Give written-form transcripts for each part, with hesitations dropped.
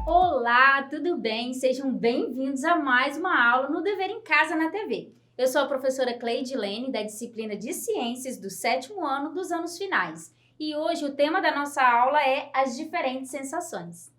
Olá, tudo bem? Sejam bem-vindos a mais uma aula no Dever em Casa na TV. Eu sou a professora Cleidilene, da disciplina de Ciências do 7º ano dos anos finais. E hoje o tema da nossa aula é as diferentes sensações.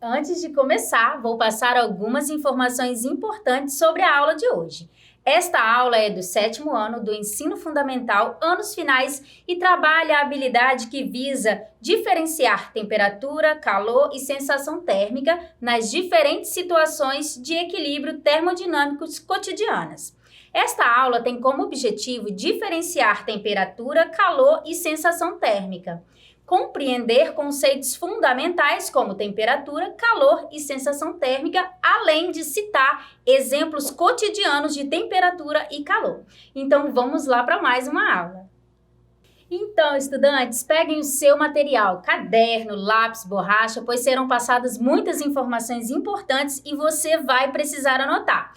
Antes de começar, vou passar algumas informações importantes sobre a aula de hoje. Esta aula é do 7º ano do Ensino Fundamental, anos finais, e trabalha a habilidade que visa diferenciar temperatura, calor e sensação térmica nas diferentes situações de equilíbrio termodinâmicos cotidianas. Esta aula tem como objetivo diferenciar temperatura, calor e sensação térmica. Compreender conceitos fundamentais como temperatura, calor e sensação térmica, além de citar exemplos cotidianos de temperatura e calor. Então, vamos lá para mais uma aula. Então, estudantes, peguem o seu material, caderno, lápis, borracha, pois serão passadas muitas informações importantes e você vai precisar anotar.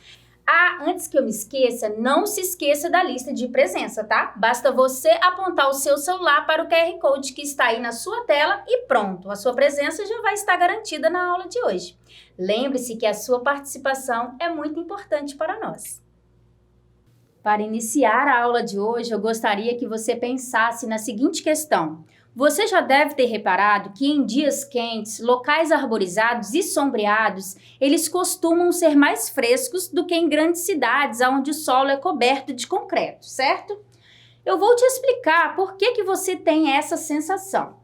Antes que eu me esqueça, não se esqueça da lista de presença, tá? Basta você apontar o seu celular para o QR Code que está aí na sua tela e pronto, a sua presença já vai estar garantida na aula de hoje. Lembre-se que a sua participação é muito importante para nós. Para iniciar a aula de hoje, eu gostaria que você pensasse na seguinte questão. Você já deve ter reparado que em dias quentes, locais arborizados e sombreados, eles costumam ser mais frescos do que em grandes cidades onde o solo é coberto de concreto, certo? Eu vou te explicar por que você tem essa sensação.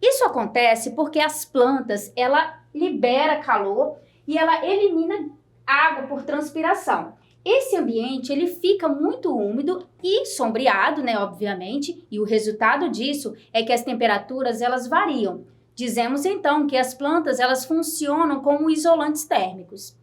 Isso acontece porque as plantas, ela libera calor e ela elimina água por transpiração. Esse ambiente, ele fica muito úmido e sombreado, obviamente, e o resultado disso é que as temperaturas, elas variam. Dizemos, então, que as plantas, elas funcionam como isolantes térmicos.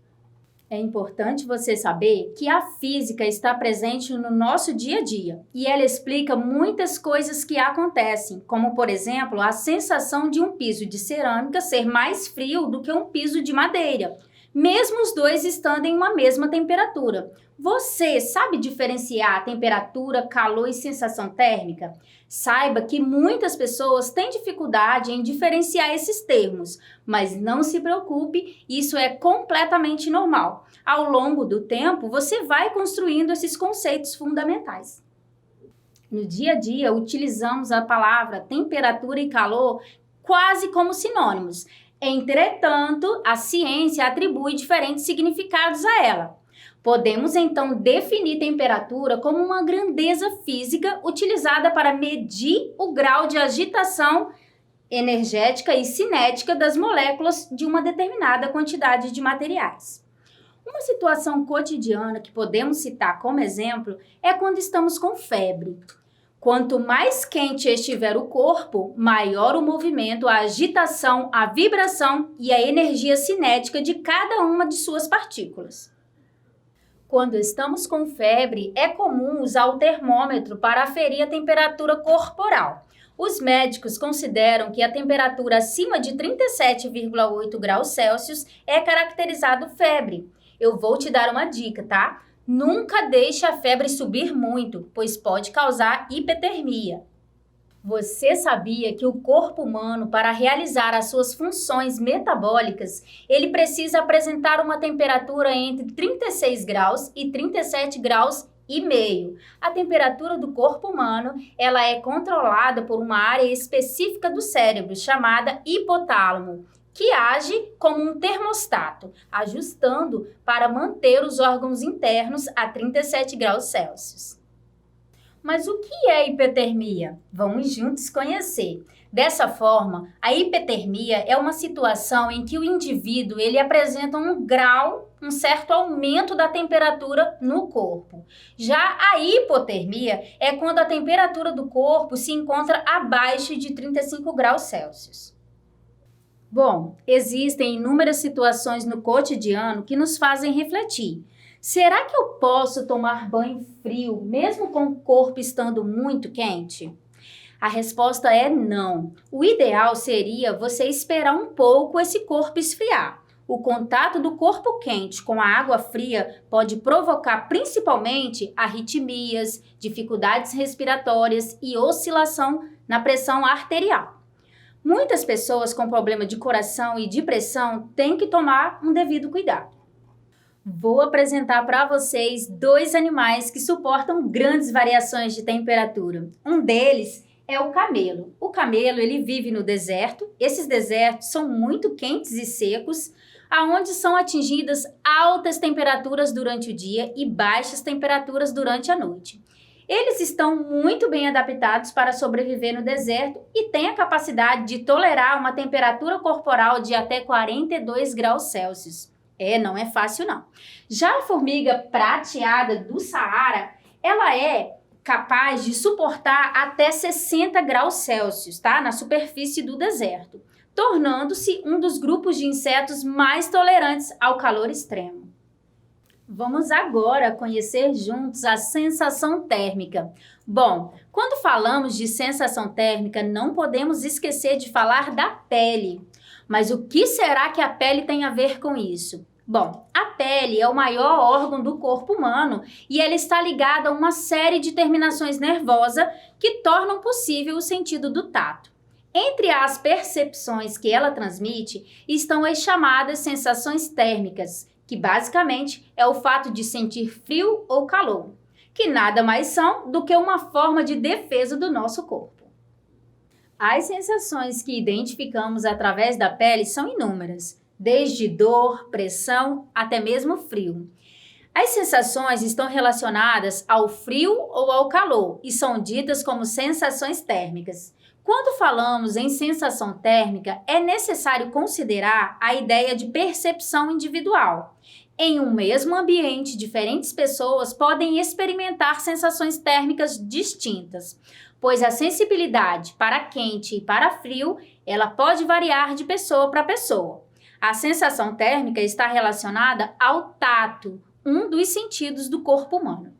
É importante você saber que a física está presente no nosso dia a dia e ela explica muitas coisas que acontecem, como, por exemplo, a sensação de um piso de cerâmica ser mais frio do que um piso de madeira, mesmo os dois estando em uma mesma temperatura. Você sabe diferenciar temperatura, calor e sensação térmica? Saiba que muitas pessoas têm dificuldade em diferenciar esses termos, mas não se preocupe, isso é completamente normal. Ao longo do tempo, você vai construindo esses conceitos fundamentais. No dia a dia, utilizamos a palavra temperatura e calor quase como sinônimos. Entretanto, a ciência atribui diferentes significados a ela. Podemos, então, definir temperatura como uma grandeza física utilizada para medir o grau de agitação energética e cinética das moléculas de uma determinada quantidade de materiais. Uma situação cotidiana que podemos citar como exemplo é quando estamos com febre. Quanto mais quente estiver o corpo, maior o movimento, a agitação, a vibração e a energia cinética de cada uma de suas partículas. Quando estamos com febre, é comum usar o termômetro para aferir a temperatura corporal. Os médicos consideram que a temperatura acima de 37,8 graus Celsius é caracterizado febre. Eu vou te dar uma dica, tá? Nunca deixe a febre subir muito, pois pode causar hipotermia. Você sabia que o corpo humano, para realizar as suas funções metabólicas, ele precisa apresentar uma temperatura entre 36 graus e 37 graus e meio. A temperatura do corpo humano, ela é controlada por uma área específica do cérebro, chamada hipotálamo, que age como um termostato, ajustando para manter os órgãos internos a 37 graus Celsius. Mas o que é hipotermia? Vamos juntos conhecer. Dessa forma, a hipotermia é uma situação em que o indivíduo ele apresenta um certo aumento da temperatura no corpo. Já a hipotermia é quando a temperatura do corpo se encontra abaixo de 35 graus Celsius. Bom, existem inúmeras situações no cotidiano que nos fazem refletir. Será que eu posso tomar banho frio, mesmo com o corpo estando muito quente? A resposta é não. O ideal seria você esperar um pouco esse corpo esfriar. O contato do corpo quente com a água fria pode provocar principalmente arritmias, dificuldades respiratórias e oscilação na pressão arterial. Muitas pessoas com problema de coração e de pressão têm que tomar um devido cuidado. Vou apresentar para vocês 2 animais que suportam grandes variações de temperatura. Um deles é o camelo. O camelo, ele vive no deserto. Esses desertos são muito quentes e secos, aonde são atingidas altas temperaturas durante o dia e baixas temperaturas durante a noite. Eles estão muito bem adaptados para sobreviver no deserto e têm a capacidade de tolerar uma temperatura corporal de até 42 graus Celsius. Não é fácil não. Já a formiga prateada do Saara, ela é capaz de suportar até 60 graus Celsius, tá? Na superfície do deserto, tornando-se um dos grupos de insetos mais tolerantes ao calor extremo. Vamos agora conhecer juntos a sensação térmica. Bom, quando falamos de sensação térmica, não podemos esquecer de falar da pele. Mas o que será que a pele tem a ver com isso? Bom, a pele é o maior órgão do corpo humano e ela está ligada a uma série de terminações nervosas que tornam possível o sentido do tato. Entre as percepções que ela transmite estão as chamadas sensações térmicas, que basicamente é o fato de sentir frio ou calor, que nada mais são do que uma forma de defesa do nosso corpo. As sensações que identificamos através da pele são inúmeras, desde dor, pressão, até mesmo frio. As sensações estão relacionadas ao frio ou ao calor e são ditas como sensações térmicas. Quando falamos em sensação térmica, é necessário considerar a ideia de percepção individual. Em um mesmo ambiente, diferentes pessoas podem experimentar sensações térmicas distintas, pois a sensibilidade para quente e para frio, ela pode variar de pessoa para pessoa. A sensação térmica está relacionada ao tato, um dos sentidos do corpo humano.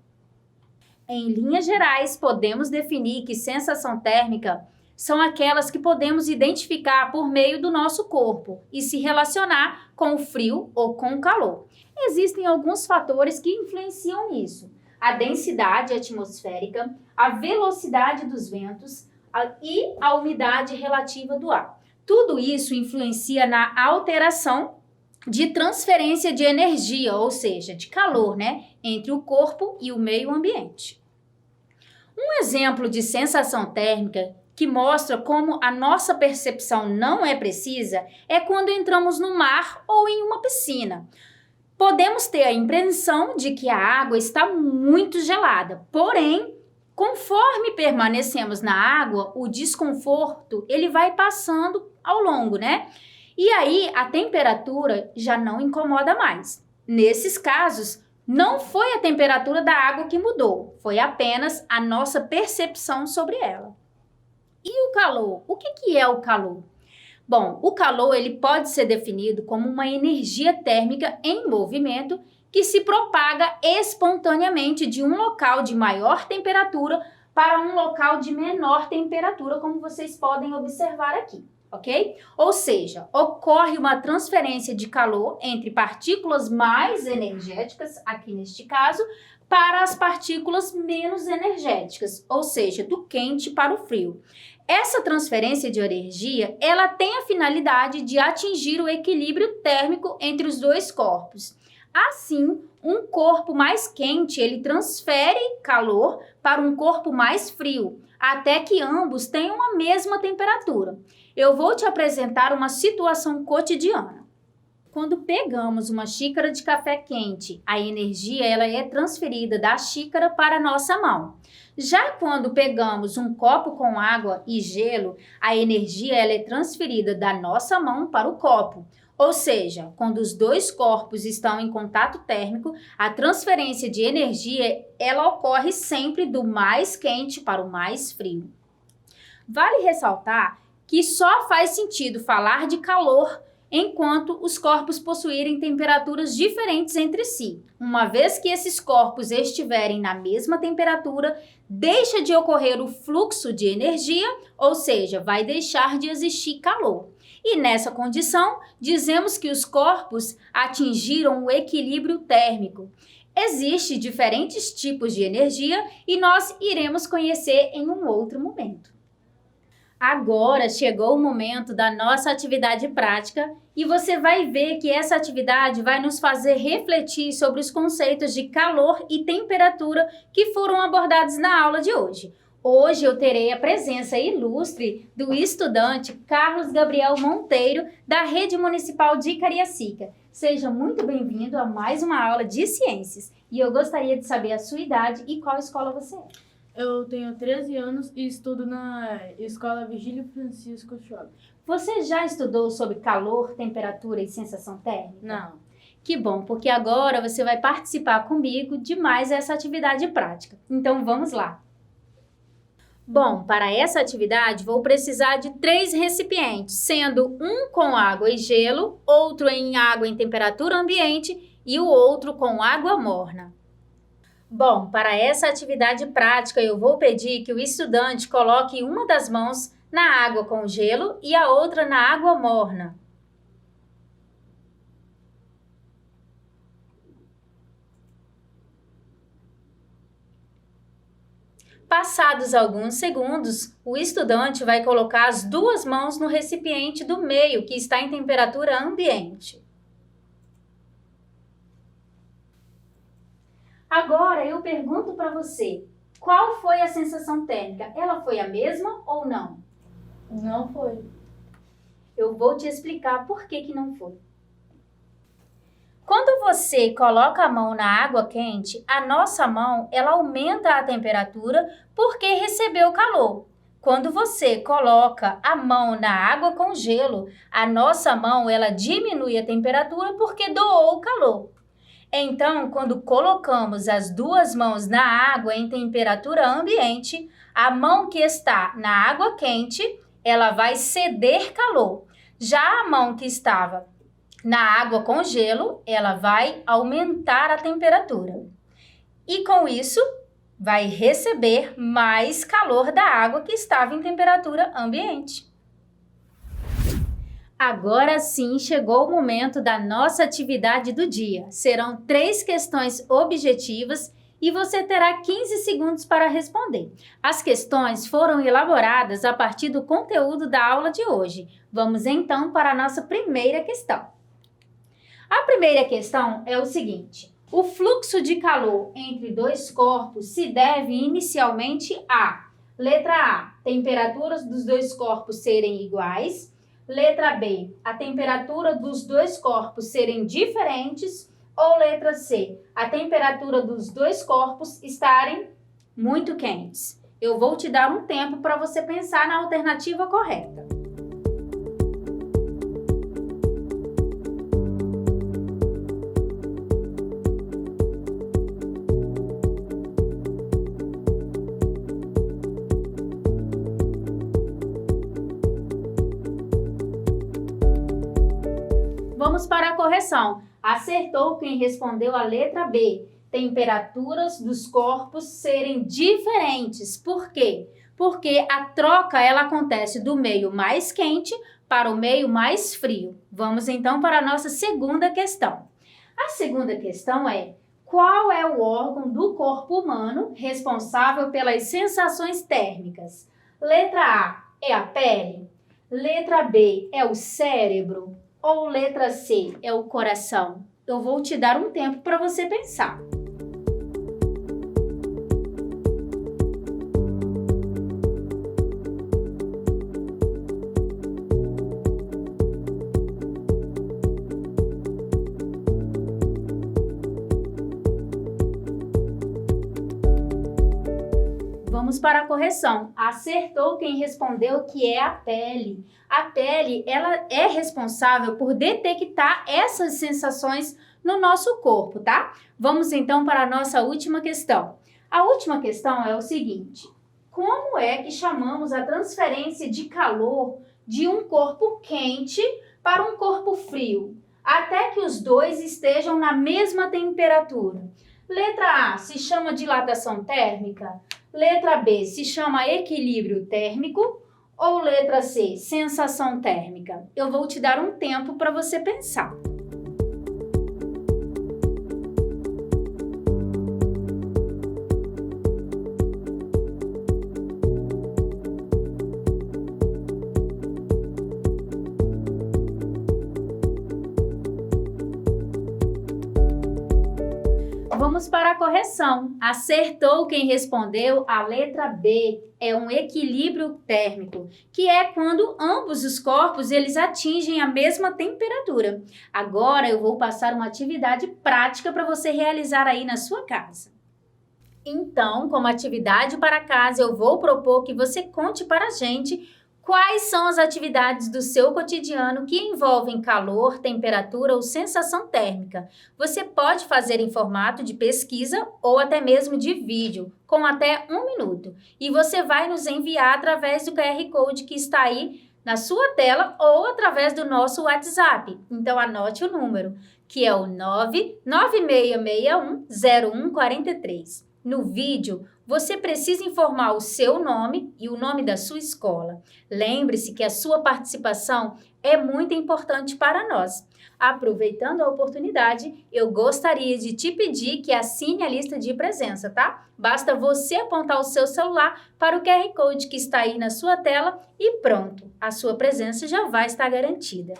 Em linhas gerais, podemos definir que sensação térmica são aquelas que podemos identificar por meio do nosso corpo e se relacionar com o frio ou com o calor. Existem alguns fatores que influenciam nisso: a densidade atmosférica, a velocidade dos ventos e a umidade relativa do ar. Tudo isso influencia na alteração de transferência de energia, ou seja, de calor, entre o corpo e o meio ambiente. Um exemplo de sensação térmica que mostra como a nossa percepção não é precisa é quando entramos no mar ou em uma piscina. Podemos ter a impressão de que a água está muito gelada, porém, conforme permanecemos na água, o desconforto ele vai passando ao longo, E aí a temperatura já não incomoda mais. Nesses casos, não foi a temperatura da água que mudou, foi apenas a nossa percepção sobre ela. E o calor? O que é o calor? Bom, o calor ele pode ser definido como uma energia térmica em movimento que se propaga espontaneamente de um local de maior temperatura para um local de menor temperatura, como vocês podem observar aqui, ok? Ou seja, ocorre uma transferência de calor entre partículas mais energéticas, aqui neste caso, para as partículas menos energéticas, ou seja, do quente para o frio. Essa transferência de energia, ela tem a finalidade de atingir o equilíbrio térmico entre os dois corpos. Assim, um corpo mais quente, ele transfere calor para um corpo mais frio, até que ambos tenham a mesma temperatura. Eu vou te apresentar uma situação cotidiana. Quando pegamos uma xícara de café quente, a energia ela é transferida da xícara para a nossa mão. Já quando pegamos um copo com água e gelo, a energia ela é transferida da nossa mão para o copo. Ou seja, quando os dois corpos estão em contato térmico, a transferência de energia ela ocorre sempre do mais quente para o mais frio. Vale ressaltar que só faz sentido falar de calor enquanto os corpos possuírem temperaturas diferentes entre si. Uma vez que esses corpos estiverem na mesma temperatura, deixa de ocorrer o fluxo de energia, ou seja, vai deixar de existir calor. E nessa condição, dizemos que os corpos atingiram o equilíbrio térmico. Existem diferentes tipos de energia e nós iremos conhecer em um outro momento. Agora chegou o momento da nossa atividade prática e você vai ver que essa atividade vai nos fazer refletir sobre os conceitos de calor e temperatura que foram abordados na aula de hoje. Hoje eu terei a presença ilustre do estudante Carlos Gabriel Monteiro, da Rede Municipal de Cariacica. Seja muito bem-vindo a mais uma aula de ciências. E eu gostaria de saber a sua idade e qual escola você é. Eu tenho 13 anos e estudo na Escola Virgílio Francisco Schopp. Você já estudou sobre calor, temperatura e sensação térmica? Não. Que bom, porque agora você vai participar comigo de mais essa atividade prática. Então vamos lá. Bom, para essa atividade vou precisar de 3 recipientes, sendo um com água e gelo, outro em água em temperatura ambiente e o outro com água morna. Bom, para essa atividade prática eu vou pedir que o estudante coloque uma das mãos na água com gelo e a outra na água morna. Passados alguns segundos, o estudante vai colocar as 2 mãos no recipiente do meio, que está em temperatura ambiente. Agora eu pergunto para você, qual foi a sensação térmica? Ela foi a mesma ou não? Não foi. Eu vou te explicar por que não foi. Quando você coloca a mão na água quente, a nossa mão ela aumenta a temperatura porque recebeu calor. Quando você coloca a mão na água com gelo, a nossa mão ela diminui a temperatura porque doou o calor. Então, quando colocamos as 2 mãos na água em temperatura ambiente, a mão que está na água quente, ela vai ceder calor. Já a mão que estava na água com gelo, ela vai aumentar a temperatura. E com isso, vai receber mais calor da água que estava em temperatura ambiente. Agora sim, chegou o momento da nossa atividade do dia. Serão 3 questões objetivas e você terá 15 segundos para responder. As questões foram elaboradas a partir do conteúdo da aula de hoje. Vamos então para a nossa primeira questão. A primeira questão é o seguinte: o fluxo de calor entre 2 corpos se deve inicialmente a: letra A, temperaturas dos 2 corpos serem iguais; letra B, a temperatura dos 2 corpos serem diferentes; ou letra C, a temperatura dos 2 corpos estarem muito quentes. Eu vou te dar um tempo para você pensar na alternativa correta. Vamos para a correção. Acertou quem respondeu a letra B. Temperaturas dos corpos serem diferentes. Por quê? Porque a troca ela acontece do meio mais quente para o meio mais frio. Vamos então para a nossa segunda questão. A segunda questão é: qual é o órgão do corpo humano responsável pelas sensações térmicas? Letra A é a pele. Letra B é o cérebro. Ou letra C é o coração? Eu vou te dar um tempo para você pensar. Vamos para a correção. Acertou quem respondeu que é a pele. A pele, ela é responsável por detectar essas sensações no nosso corpo, tá? Vamos então para a nossa última questão. A última questão é o seguinte: como é que chamamos a transferência de calor de um corpo quente para um corpo frio, até que os 2 estejam na mesma temperatura? Letra A se chama dilatação térmica. Letra B se chama equilíbrio térmico. Ou letra C, sensação térmica? Eu vou te dar um tempo para você pensar. Vamos para a correção. Acertou quem respondeu a letra B. É um equilíbrio térmico, que é quando ambos os corpos eles atingem a mesma temperatura. Agora eu vou passar uma atividade prática para você realizar aí na sua casa. Então, como atividade para casa, eu vou propor que você conte para a gente quais são as atividades do seu cotidiano que envolvem calor, temperatura ou sensação térmica. Você pode fazer em formato de pesquisa ou até mesmo de vídeo, com até 1 minuto. E você vai nos enviar através do QR Code que está aí na sua tela ou através do nosso WhatsApp. Então anote o número, que é o 996610143. No vídeo, você precisa informar o seu nome e o nome da sua escola. Lembre-se que a sua participação é muito importante para nós. Aproveitando a oportunidade, eu gostaria de te pedir que assine a lista de presença, tá? Basta você apontar o seu celular para o QR Code que está aí na sua tela e pronto, a sua presença já vai estar garantida.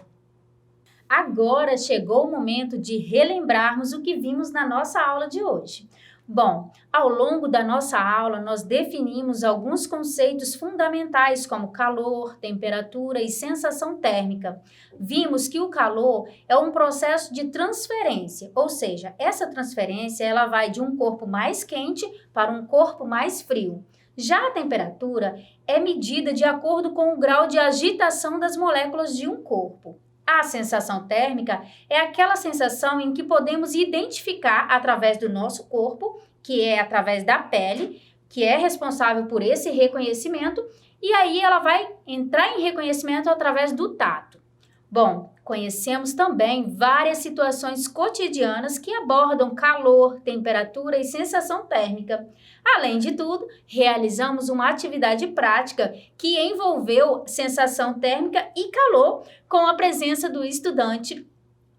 Agora chegou o momento de relembrarmos o que vimos na nossa aula de hoje. Bom, ao longo da nossa aula, nós definimos alguns conceitos fundamentais como calor, temperatura e sensação térmica. Vimos que o calor é um processo de transferência, ou seja, essa transferência ela vai de um corpo mais quente para um corpo mais frio. Já a temperatura é medida de acordo com o grau de agitação das moléculas de um corpo. A sensação térmica é aquela sensação em que podemos identificar através do nosso corpo, que é através da pele, que é responsável por esse reconhecimento, e aí ela vai entrar em reconhecimento através do tato. Bom, conhecemos também várias situações cotidianas que abordam calor, temperatura e sensação térmica. Além de tudo, realizamos uma atividade prática que envolveu sensação térmica e calor com a presença do estudante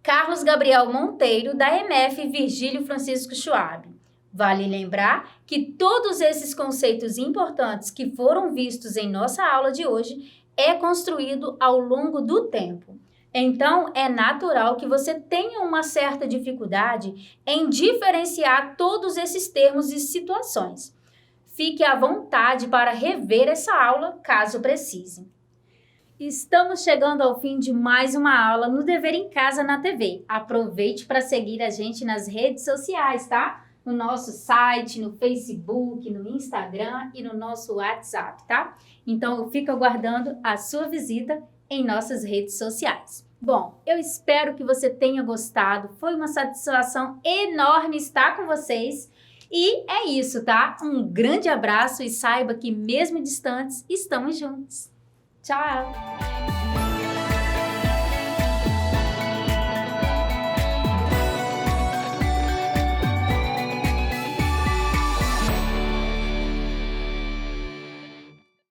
Carlos Gabriel Monteiro, da MF Virgílio Francisco Schwab. Vale lembrar que todos esses conceitos importantes que foram vistos em nossa aula de hoje é construído ao longo do tempo. Então, é natural que você tenha uma certa dificuldade em diferenciar todos esses termos e situações. Fique à vontade para rever essa aula, caso precise. Estamos chegando ao fim de mais uma aula no Dever em Casa na TV. Aproveite para seguir a gente nas redes sociais, tá? No nosso site, no Facebook, no Instagram e no nosso WhatsApp, tá? Então, eu fico aguardando a sua visita em nossas redes sociais. Bom, eu espero que você tenha gostado. Foi uma satisfação enorme estar com vocês. E é isso, tá? Um grande abraço e saiba que mesmo distantes, estamos juntos. Tchau!